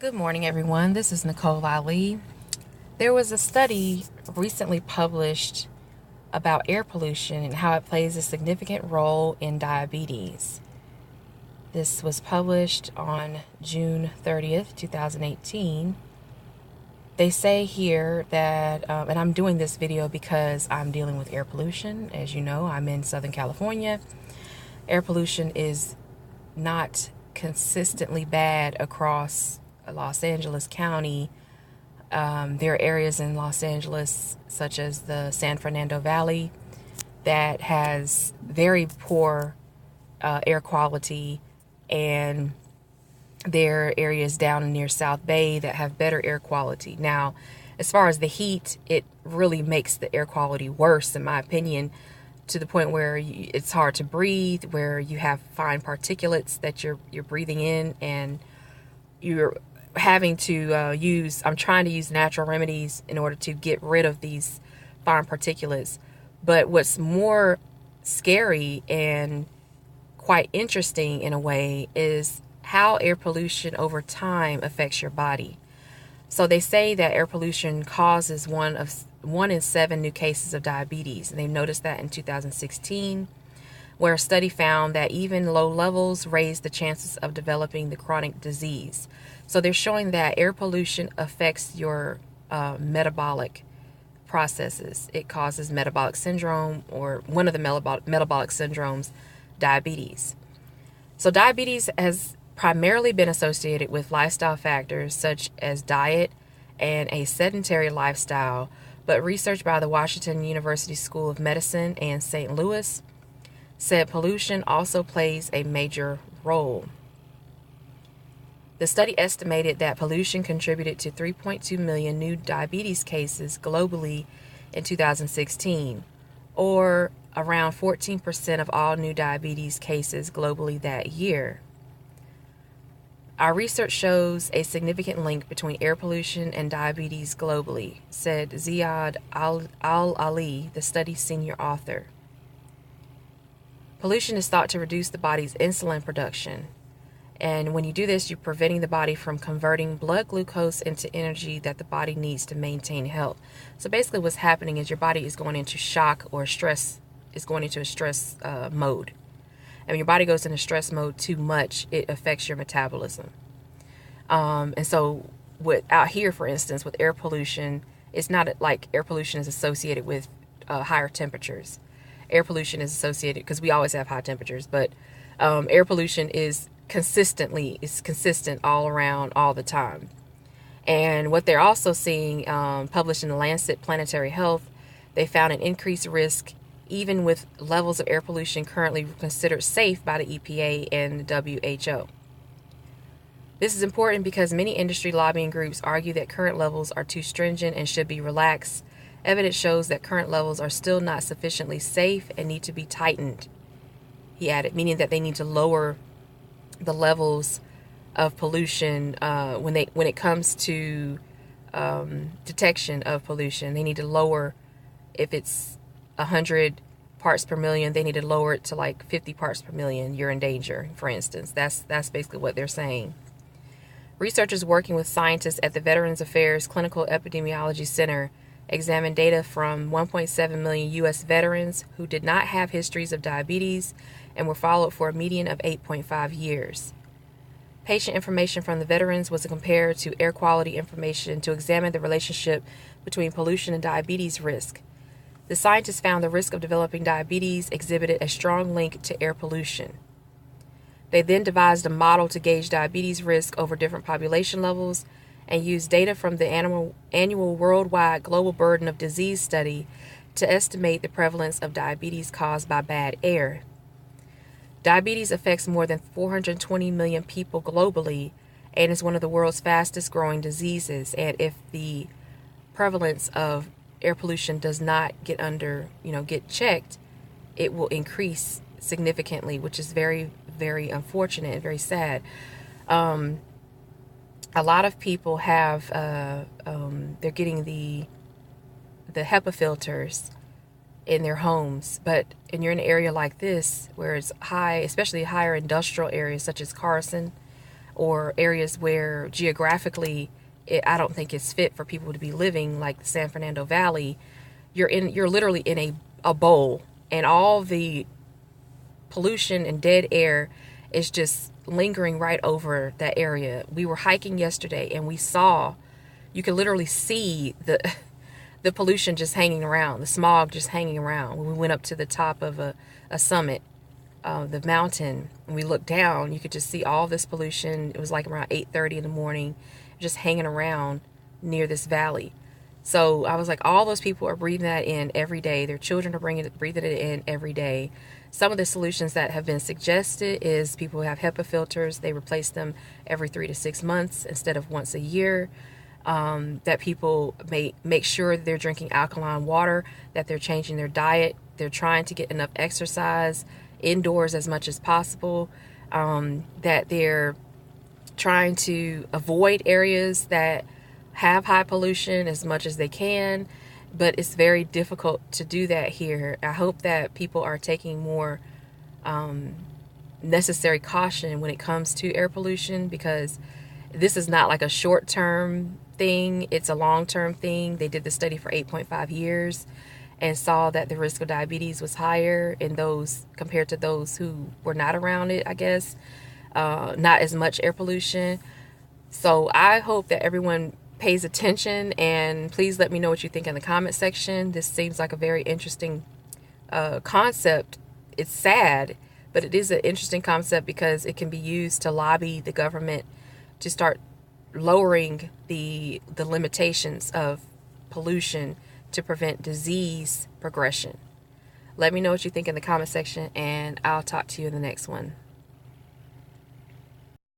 Good morning, everyone. This is Nicole Ali. There was a study recently published about air pollution and how it plays a significant role in diabetes. This was published on June 30th, 2018. They say here that, and I'm doing this video because I'm dealing with air pollution. As you know, I'm in Southern California. Air pollution is not consistently bad across Los Angeles County. There are areas in Los Angeles, such as the San Fernando Valley, that has very poor air quality, and there are areas down near South Bay that have better air quality. Now, as far as the heat, it really makes the air quality worse, in my opinion, to the point where it's hard to breathe, where you have fine particulates that you're breathing in, and you're having to I'm trying to use natural remedies in order to get rid of these fine particulates. But what's more scary and quite interesting in a way is how air pollution over time affects your body. So they say that air pollution causes one in 7 new cases of diabetes. And they noticed that in 2016, where a study found that even low levels raise the chances of developing the chronic disease. So they're showing that air pollution affects your metabolic processes. It causes metabolic syndrome, or one of the metabolic syndromes, diabetes. So diabetes has primarily been associated with lifestyle factors such as diet and a sedentary lifestyle, but research by the Washington University School of Medicine and St. Louis said pollution also plays a major role. The study estimated that pollution contributed to 3.2 million new diabetes cases globally in 2016, or around 14% of all new diabetes cases globally that year. Our research shows a significant link between air pollution and diabetes globally, said Ziad Al-Ali, the study's senior author. Pollution is thought to reduce the body's insulin production. And when you do this, you're preventing the body from converting blood glucose into energy that the body needs to maintain health. So basically what's happening is your body is going into shock or stress, is going into a stress mode. And when your body goes into stress mode too much, it affects your metabolism. And so out here, for instance, with air pollution, it's not like air pollution is associated with higher temperatures. Air pollution is associated, because we always have high temperatures, but air pollution is consistent all around, all the time. And what they're also seeing, published in the Lancet Planetary Health, they found an increased risk even with levels of air pollution currently considered safe by the EPA and the WHO. This is important because many industry lobbying groups argue that current levels are too stringent and should be relaxed. Evidence shows that current levels are still not sufficiently safe and need to be tightened, he added, meaning that they need to lower the levels of pollution when it comes to detection of pollution. They need to lower, if it's 100 parts per million, they need to lower it to like 50 parts per million. You're in danger, for instance. That's basically what they're saying. Researchers working with scientists at the Veterans Affairs Clinical Epidemiology Center examined data from 1.7 million U.S. veterans who did not have histories of diabetes and were followed for a median of 8.5 years. Patient information from the veterans was compared to air quality information to examine the relationship between pollution and diabetes risk. The scientists found the risk of developing diabetes exhibited a strong link to air pollution. They then devised a model to gauge diabetes risk over different population levels and used data from the annual Worldwide Global Burden of Disease study to estimate the prevalence of diabetes caused by bad air. Diabetes affects more than 420 million people globally and is one of the world's fastest growing diseases. And if the prevalence of air pollution does not get checked, it will increase significantly, which is very, very unfortunate and very sad. A lot of people have they're getting the HEPA filters in their homes, but and you're in an area like this where it's high, especially higher industrial areas such as Carson or areas where geographically I don't think it's fit for people to be living, like the San Fernando Valley. You're literally in a bowl, and all the pollution and dead air is just lingering right over that area. We were hiking yesterday and you could literally see the pollution just hanging around, the smog just hanging around. When we went up to the top of a summit, the mountain, and we looked down, you could just see all this pollution. It was like around 8:30 in the morning, just hanging around near this valley. So I was like, all those people are breathing that in every day. Their children are breathing it in every day. Some of the solutions that have been suggested is people who have HEPA filters, they replace them every 3 to 6 months instead of once a year. That people may make sure they're drinking alkaline water, that they're changing their diet, they're trying to get enough exercise indoors as much as possible, that they're trying to avoid areas that have high pollution as much as they can, but it's very difficult to do that here. I hope that people are taking more necessary caution when it comes to air pollution, because this is not like a short-term thing, it's a long-term thing. They did the study for 8.5 years and saw that the risk of diabetes was higher in those compared to those who were not around it, I guess. Not as much air pollution. So I hope that everyone pays attention, and please let me know what you think in the comment section. This seems like a very interesting concept. It's sad, but it is an interesting concept because it can be used to lobby the government to start lowering the limitations of pollution to prevent disease progression. Let me know what you think in the comment section, and I'll talk to you in the next one.